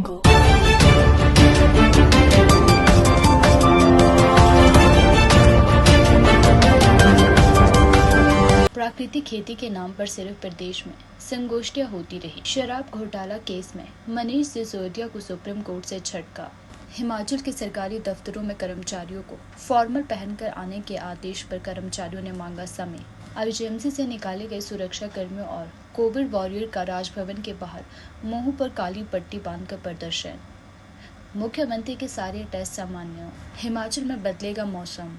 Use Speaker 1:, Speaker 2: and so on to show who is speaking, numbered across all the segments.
Speaker 1: को प्राकृतिक खेती के नाम पर सिर्फ प्रदेश में संगोष्ठियां होती रही। शराब घोटाला केस में मनीष सिसोदिया को सुप्रीम कोर्ट से झटका। हिमाचल के सरकारी दफ्तरों में कर्मचारियों को फॉर्मल पहनकर आने के आदेश पर कर्मचारियों ने मांगा समय। आईजीएमसी से निकाले गए सुरक्षा कर्मियों और कोविड वॉरियर का राजभवन के बाहर मुंह पर काली पट्टी बांधकर प्रदर्शन। मुख्यमंत्री के सारे टेस्ट सामान्य। हिमाचल में बदलेगा मौसम।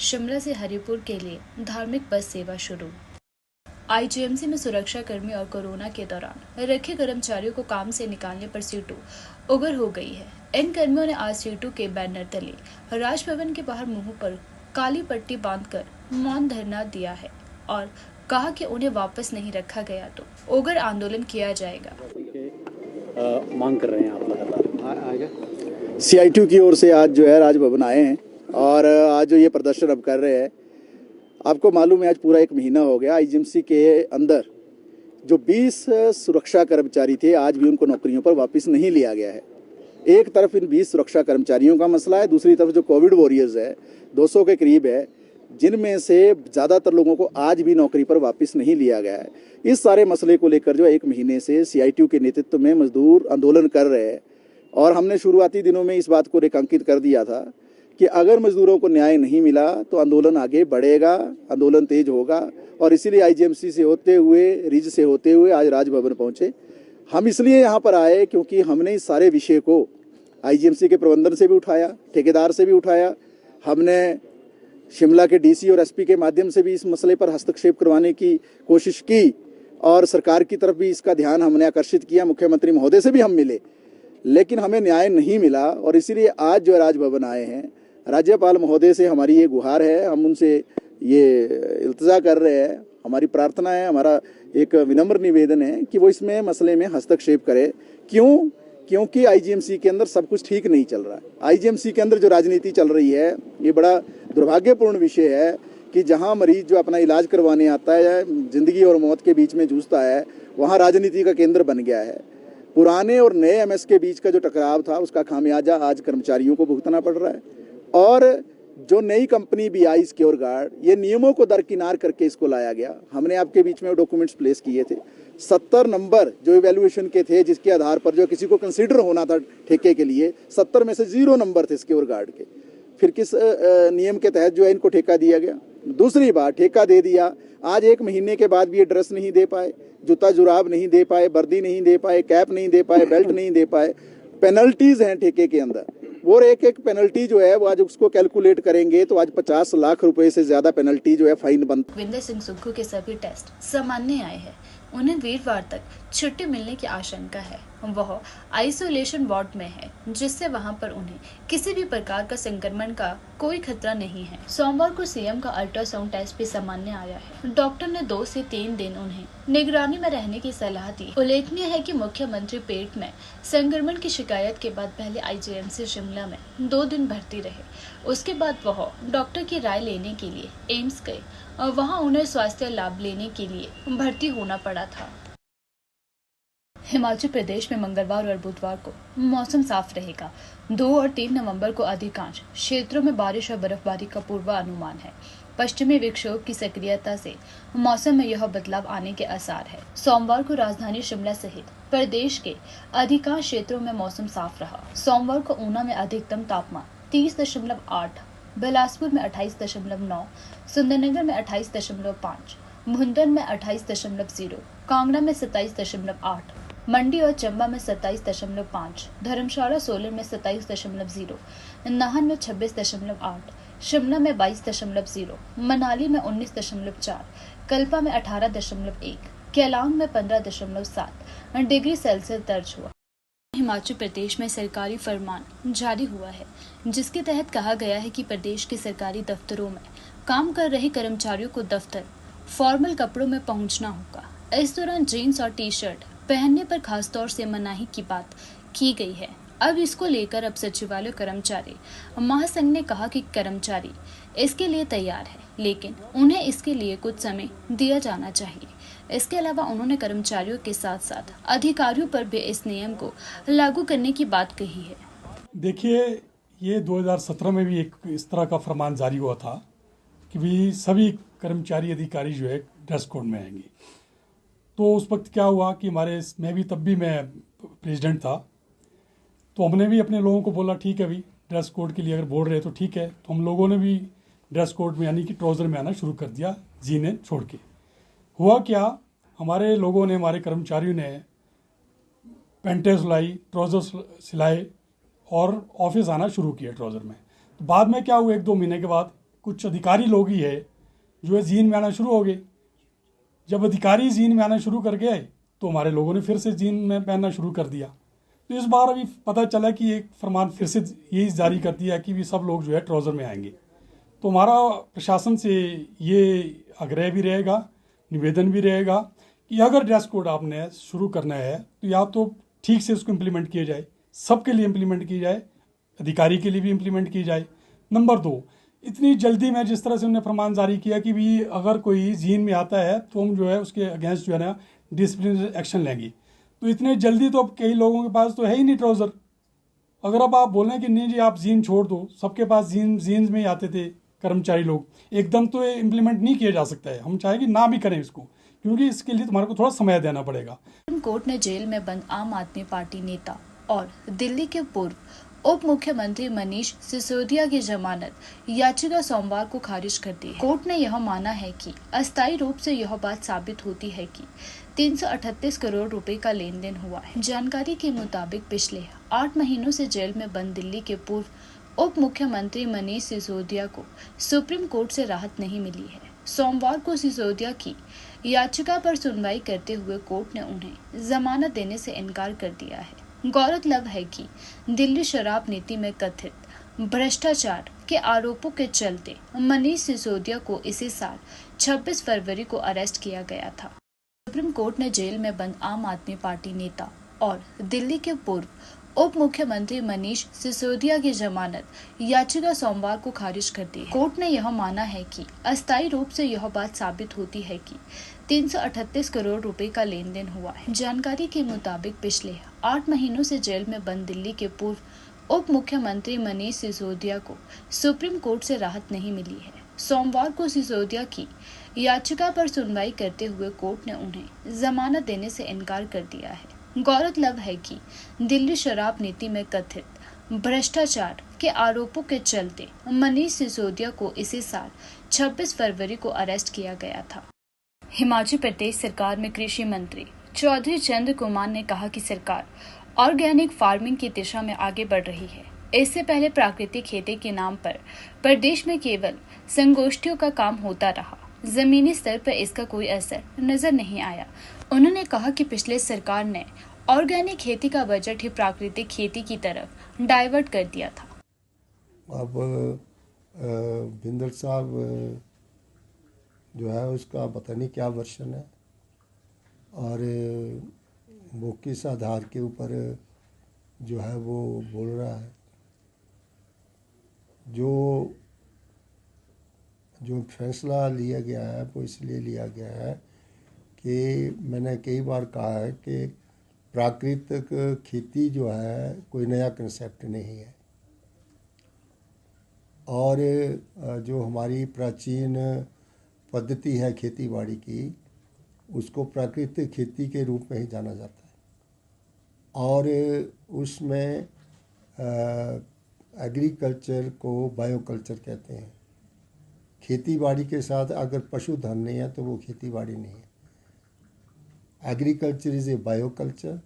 Speaker 1: शिमला से हरिपुर के लिए धार्मिक बस सेवा शुरू। आईजीएमसी में सुरक्षा कर्मी और कोरोना के दौरान रखे कर्मचारियों को काम से निकालने पर सीटू उग्र हो गई है। इन कर्मियों ने आज सीटू के बैनर तले राजभवन के बाहर मुंह पर काली पट्टी बांधकर मौन धरना दिया है और कहा कि उन्हें वापस नहीं रखा गया तो उग्र आंदोलन किया जाएगा।
Speaker 2: मांग कर रहे हैं आप लगातार। CITU की ओर से आज जो है राजभवन आए हैं और आज जो ये प्रदर्शन अब कर रहे हैं, आपको मालूम है आज पूरा 1 महीना हो गया। आईजीएमसी के अंदर जो 20 सुरक्षा कर्मचारी थे, आज भी उनको नौकरियों पर वापस नहीं लिया गया है। एक तरफ इन 20 सुरक्षा कर्मचारियों का मसला है, दूसरी तरफ जो कोविड वॉरियर्स है 200 के करीब है, जिनमें से ज़्यादातर लोगों को आज भी नौकरी पर वापस नहीं लिया गया है। इस सारे मसले को लेकर जो 1 महीने से CITU के नेतृत्व में मजदूर आंदोलन कर रहे हैं और हमने शुरुआती दिनों में इस बात को रेखांकित कर दिया था कि अगर मजदूरों को न्याय नहीं मिला तो आंदोलन आगे बढ़ेगा, आंदोलन तेज होगा। और इसीलिए आईजीएमसी से होते हुए, रिज से होते हुए आज राजभवन पहुंचे। हम इसलिए यहाँ पर आए क्योंकि हमने इस सारे विषय को आईजीएमसी के प्रबंधन से भी उठाया, ठेकेदार से भी उठाया। हमने शिमला के DC और SP के माध्यम से भी इस मसले पर हस्तक्षेप करवाने की कोशिश की और सरकार की तरफ भी इसका ध्यान हमने आकर्षित किया। मुख्यमंत्री महोदय से भी हम मिले, लेकिन हमें न्याय नहीं मिला और इसीलिए आज जो राजभवन आए हैं। राज्यपाल महोदय से हमारी ये गुहार है, हम उनसे ये इल्तिजा कर रहे हैं, हमारी प्रार्थना है, हमारा एक विनम्र निवेदन है कि वो इसमें मसले में हस्तक्षेप करे। क्यों? क्योंकि आईजीएमसी के अंदर सब कुछ ठीक नहीं चल रहा है। आईजीएमसी के अंदर जो राजनीति चल रही है, ये बड़ा दुर्भाग्यपूर्ण विषय है कि जहां मरीज जो अपना इलाज करवाने आता है, जिंदगी और मौत के बीच में जूझता है, वहां राजनीति का केंद्र बन गया है। पुराने और नए MS के बीच का जो टकराव था, उसका खामियाजा आज कर्मचारियों को भुगतना पड़ रहा है। और जो नई कंपनी BI सिक्योर गार्ड, ये नियमों को दरकिनार करके इसको लाया गया। हमने आपके बीच में डॉक्यूमेंट्स प्लेस किए थे। 70 नंबर जो इवैल्यूएशन के थे, जिसके आधार पर जो किसी को कंसीडर होना था ठेके के लिए, 70 में से 0 नंबर थे सिक्योर गार्ड के। फिर किस नियम के तहत जो है इनको ठेका दिया गया? दूसरी बार ठेका दे दिया, आज 1 महीने के बाद भी ये ड्रेस नहीं दे पाए, जूता जुराब नहीं दे पाए, वर्दी नहीं दे पाए, कैप नहीं दे पाए, बेल्ट नहीं दे पाए। पेनल्टीज हैं ठेके के अंदर, वो एक पेनल्टी जो है वो आज उसको कैलकुलेट करेंगे तो आज 50 लाख रुपए से ज्यादा पेनल्टी जो है फाइन बन।
Speaker 1: विंदर सिंह सुक्खू के सभी टेस्ट सामान्य आए हैं। उन्हें वीरवार तक छुट्टी मिलने की आशंका है। वह आइसोलेशन वार्ड में है, जिससे वहां पर उन्हें किसी भी प्रकार का संक्रमण का कोई खतरा नहीं है। सोमवार को CM का अल्ट्रासाउंड टेस्ट भी सामान्य आया है। डॉक्टर ने 2 से 3 दिन उन्हें निगरानी में रहने की सलाह दी। उल्लेखनीय है कि मुख्यमंत्री पेट में संक्रमण की शिकायत के बाद पहले आईजीएमसी शिमला में 2 दिन भर्ती रहे। उसके बाद वह डॉक्टर की राय लेने के लिए एम्स गए और वहां उन्हें स्वास्थ्य लाभ लेने के लिए भर्ती होना पड़ा था। हिमाचल प्रदेश में मंगलवार और बुधवार को मौसम साफ रहेगा। 2 और 3 नवंबर को अधिकांश क्षेत्रों में बारिश और बर्फबारी का पूर्वानुमान है। पश्चिमी विक्षोभ की सक्रियता से मौसम में यह बदलाव आने के आसार है। सोमवार को राजधानी शिमला सहित प्रदेश के अधिकांश क्षेत्रों में मौसम साफ रहा। सोमवार को ऊना में अधिकतम तापमान 30.8, बिलासपुर में 28.9, सुंदरनगर में 28.5, मुंदर में 28.0, कांगड़ा में 27.8, मंडी और चंबा में 27.5, धर्मशाला सोलन में 27.0, नाहन में 26.8, शिमला में 22.0, मनाली में 19.4, कल्पा में 18.1, केलांग में 15.7 डिग्री सेल्सियस दर्ज हुआ। हिमाचल प्रदेश में सरकारी फरमान जारी हुआ है, जिसके तहत कहा गया है कि प्रदेश के सरकारी दफ्तरों में काम कर रहे कर्मचारियों को दफ्तर फॉर्मल कपड़ों में पहुंचना होगा। इस दौरान जीन्स और टी-शर्ट पहनने पर खासतौर से मनाही की बात की गई है। अब इसको लेकर अब सचिवालय कर्मचारी महासंघ ने कहा कि कर्मचारी इसके लिए तैयार है, लेकिन उन्हें इसके लिए कुछ समय दिया जाना चाहिए। इसके अलावा उन्होंने कर्मचारियों के साथ साथ अधिकारियों पर भी इस नियम को लागू करने की बात कही है।
Speaker 3: देखिए, ये 2017 में भी एक इस तरह का फरमान जारी हुआ था कि भी सभी कर्मचारी अधिकारी जो है ड्रेस कोड में आएंगे। तो उस वक्त क्या हुआ कि मैं प्रेसिडेंट था, तो हमने भी अपने लोगों को बोला ठीक है भाई, ड्रेस कोड के लिए अगर बोल रहे तो ठीक है। तो हम लोगों ने भी ड्रेस कोड में यानी कि ट्राउज़र में आना शुरू कर दिया, जीने छोड़ के। हुआ क्या, हमारे लोगों ने, हमारे कर्मचारियों ने पैंटें सिलाई, ट्राउज़र सिलाए और ऑफिस आना शुरू किया ट्राउज़र में। तो बाद में क्या हुआ, 1-2 महीने के बाद कुछ अधिकारी लोग ही है जो है जीन में आना शुरू हो गए। जब अधिकारी जीन में आना शुरू कर गए तो हमारे लोगों ने फिर से जीन में पहनना शुरू कर दिया। तो इस बार अभी पता चला कि एक फरमान फिर से यही जारी कर दिया कि भी सब लोग जो है ट्राउज़र में आएंगे। तो हमारा प्रशासन से ये आग्रह भी रहेगा, निवेदन भी रहेगा कि अगर ड्रेस कोड आपने शुरू करना है तो या तो ठीक से उसको इम्प्लीमेंट किया जाए, सबके लिए इम्प्लीमेंट की जाए, अधिकारी के लिए भी इम्प्लीमेंट की जाए। नंबर 2, इतनी जल्दी में जिस तरह से उन्होंने फरमान जारी किया कि भी अगर कोई जीन में आता है तो हम जो है उसके अगेंस्ट जो है ना डिसिप्लिनरी एक्शन लेंगे। तो इतने जल्दी तो अब कई लोगों के पास तो है ही नहीं ट्राउज़र। अगर अब आप बोलें कि नहीं जी आप जीन छोड़ दो, सबके पास जीन्स में ही आते थे कर्मचारी लोग, एकदम तो ये इम्प्लीमेंट नहीं किया जा सकता है। हम चाहेंगे ना भी करें इसको, क्योंकि इसके लिए तुम्हारे को थोड़ा समय देना पड़ेगा।
Speaker 1: सुप्रीम कोर्ट ने जेल में बंद आम आदमी पार्टी नेता और दिल्ली के पूर्व उप मुख्यमंत्री मनीष सिसोदिया की जमानत याचिका सोमवार को खारिज कर दी है। कोर्ट ने यह माना है कि अस्थायी रूप से यह बात साबित होती है कि 338 करोड़ रुपए का लेन देन हुआ है। जानकारी के मुताबिक पिछले 8 महीनों से जेल में बंद दिल्ली के पूर्व उप मुख्यमंत्री मनीष सिसोदिया को सुप्रीम कोर्ट से राहत नहीं मिली है। सोमवार को सिसोदिया की याचिका पर सुनवाई करते हुए कोर्ट ने उन्हें जमानत देने से इनकार कर दिया है। गौरतलब है कि दिल्ली शराब नीति में कथित भ्रष्टाचार के आरोपों के चलते मनीष सिसोदिया को इसी साल 26 फरवरी को अरेस्ट किया गया था। सुप्रीम कोर्ट ने जेल में बंद आम आदमी पार्टी नेता और दिल्ली के पूर्व उप मुख्यमंत्री मनीष सिसोदिया की जमानत याचिका सोमवार को खारिज कर दी है। कोर्ट ने यह माना है कि अस्थायी रूप से यह बात साबित होती है कि 338 करोड़ रुपए का लेन देन हुआ है। जानकारी के मुताबिक पिछले 8 महीनों से जेल में बंद दिल्ली के पूर्व उप मुख्यमंत्री मनीष सिसोदिया को सुप्रीम कोर्ट से राहत नहीं मिली है। सोमवार को सिसोदिया की याचिका पर सुनवाई करते हुए कोर्ट ने उन्हें जमानत देने से इनकार कर दिया है। गौरतलब है कि दिल्ली शराब नीति में कथित भ्रष्टाचार के आरोपों के चलते मनीष सिसोदिया को इसी साल 26 फरवरी को अरेस्ट किया गया था। हिमाचल प्रदेश सरकार में कृषि मंत्री चौधरी चंद्र कुमार ने कहा कि सरकार ऑर्गेनिक फार्मिंग की दिशा में आगे बढ़ रही है। इससे पहले प्राकृतिक खेती के नाम पर प्रदेश में केवल संगोष्ठियों का काम होता रहा, जमीनी स्तर पर इसका कोई असर नजर नहीं आया। उन्होंने कहा कि पिछले सरकार ने ऑर्गेनिक खेती का बजट ही प्राकृतिक खेती की तरफ डाइवर्ट कर दिया था।
Speaker 4: अब बिंदल साहब जो है उसका पता नहीं क्या वर्षन है और वो किस आधार के ऊपर जो है वो बोल रहा है। जो फैसला लिया गया है वो इसलिए लिया गया है कि मैंने कई बार कहा है कि प्राकृतिक खेती जो है कोई नया कंसेप्ट नहीं है और जो हमारी प्राचीन पद्धति है खेती बाड़ी की उसको प्राकृतिक खेती के रूप में ही जाना जाता है और उसमें एग्रीकल्चर को बायोकल्चर कहते हैं। खेती बाड़ी के साथ अगर पशुधन नहीं है तो वो खेती बाड़ी नहीं है। एग्रीकल्चर इज़ ए बायोकल्चर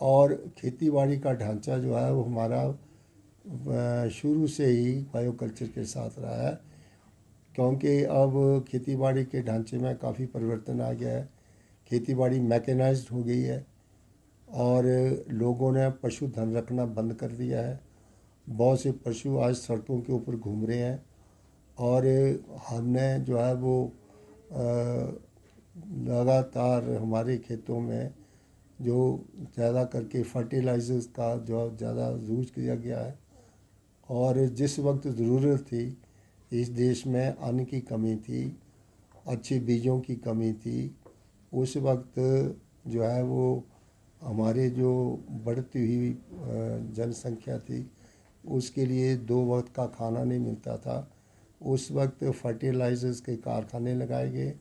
Speaker 4: और खेती बाड़ी का ढांचा जो है वो हमारा शुरू से ही बायोकल्चर के साथ रहा है, क्योंकि अब खेती बाड़ी के ढांचे में काफ़ी परिवर्तन आ गया है। खेती बाड़ी मैकेनाइज्ड हो गई है और लोगों ने पशुधन रखना बंद कर दिया है। बहुत से पशु आज सड़कों के ऊपर घूम रहे हैं और हमने जो है वो लगातार हमारे खेतों में जो ज़्यादा करके फर्टिलाइजर्स का जो ज़्यादा यूज किया गया है और जिस वक्त ज़रूरत थी इस देश में अन्न की कमी थी, अच्छे बीजों की कमी थी, उस वक्त जो है वो हमारे जो बढ़ती हुई जनसंख्या थी उसके लिए 2 वक्त का खाना नहीं मिलता था। उस वक्त फर्टिलाइजर्स के कारखाने लगाए गए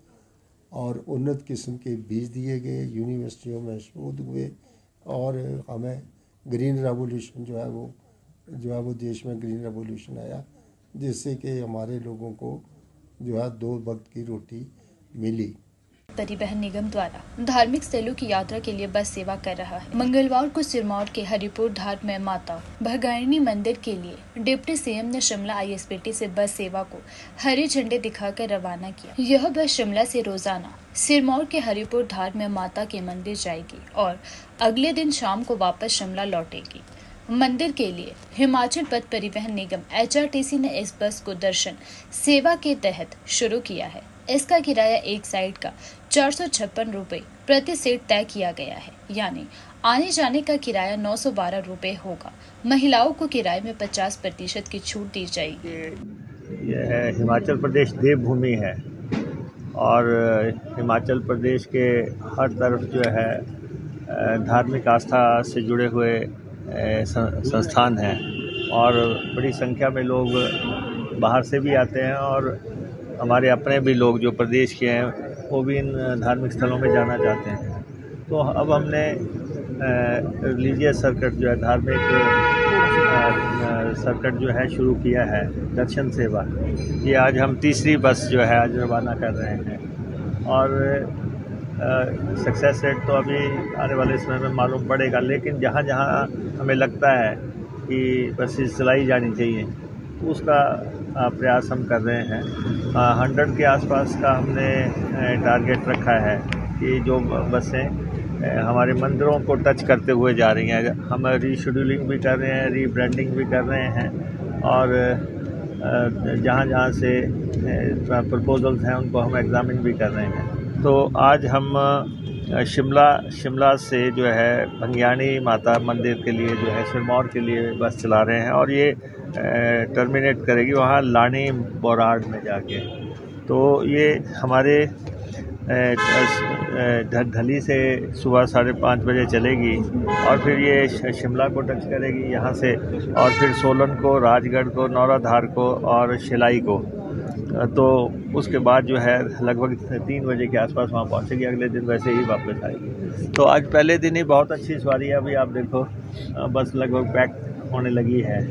Speaker 4: और उन्नत किस्म के बीज दिए गए, यूनिवर्सिटियों में शोध हुए और हमें ग्रीन रेवोल्यूशन जो है वो देश में ग्रीन रेवोल्यूशन आया, जिससे कि हमारे लोगों को जो है 2 वक्त की रोटी मिली।
Speaker 1: परिवहन निगम द्वारा धार्मिक स्थलों की यात्रा के लिए बस सेवा कर रहा है। मंगलवार को सिरमौर के हरिपुर धार में माता भगारिणी मंदिर के लिए डिप्टी सीएम ने शिमला ISBT से बस सेवा को हरी झंडे दिखाकर रवाना किया। यह बस शिमला से रोजाना सिरमौर के हरिपुर धार में माता के मंदिर जाएगी और अगले दिन शाम को वापस शिमला लौटेगी। मंदिर के लिए हिमाचल पथ परिवहन निगम HRTC ने इस बस को दर्शन सेवा के तहत शुरू किया है। इसका किराया एक साइड का 456 रुपए प्रति सीट तय किया गया है, यानी आने जाने का किराया 912 रुपए होगा। महिलाओं को किराए में 50% की छूट दी जाएगी।
Speaker 5: यह हिमाचल प्रदेश देवभूमि है और हिमाचल प्रदेश के हर तरफ जो है धार्मिक आस्था से जुड़े हुए संस्थान हैं और बड़ी संख्या में लोग बाहर से भी आते हैं और हमारे अपने भी लोग जो प्रदेश के हैं वो भी इन धार्मिक स्थलों में जाना चाहते हैं। तो अब हमने रिलीजियस सर्किट जो है धार्मिक सर्किट जो है शुरू किया है, दर्शन सेवा। ये आज हम तीसरी बस जो है आज रवाना कर रहे हैं और सक्सेस रेट तो अभी आने वाले समय में मालूम पड़ेगा, लेकिन जहाँ जहाँ हमें लगता है कि बसेस चलाई जानी चाहिए उसका प्रयास हम कर रहे हैं। 100 के आसपास का हमने टारगेट रखा है कि जो बसें हमारे मंदिरों को टच करते हुए जा रही हैं, हम रीशेड्यूलिंग भी कर रहे हैं, रीब्रांडिंग भी कर रहे हैं और जहाँ जहाँ से प्रपोजल्स हैं उनको हम एग्जामिन भी कर रहे हैं। तो आज हम शिमला से जो है भंगियाणी माता मंदिर के लिए जो है सिरमौर के लिए बस चला रहे हैं और ये टर्मिनेट करेगी वहाँ लानी बोराड में जाके। तो ये हमारे ढली से सुबह 5:30 बजे चलेगी और फिर ये शिमला को टच करेगी यहाँ से और फिर सोलन को, राजगढ़ को, नौराधार को और शिलाई को। तो उसके बाद जो है लगभग 3 बजे के आसपास वहाँ पहुँचेगी, अगले दिन वैसे ही वापस आएगी। तो आज पहले दिन ही बहुत अच्छी सवारी है। अभी आप देखो बस लगभग पैक होने लगी है।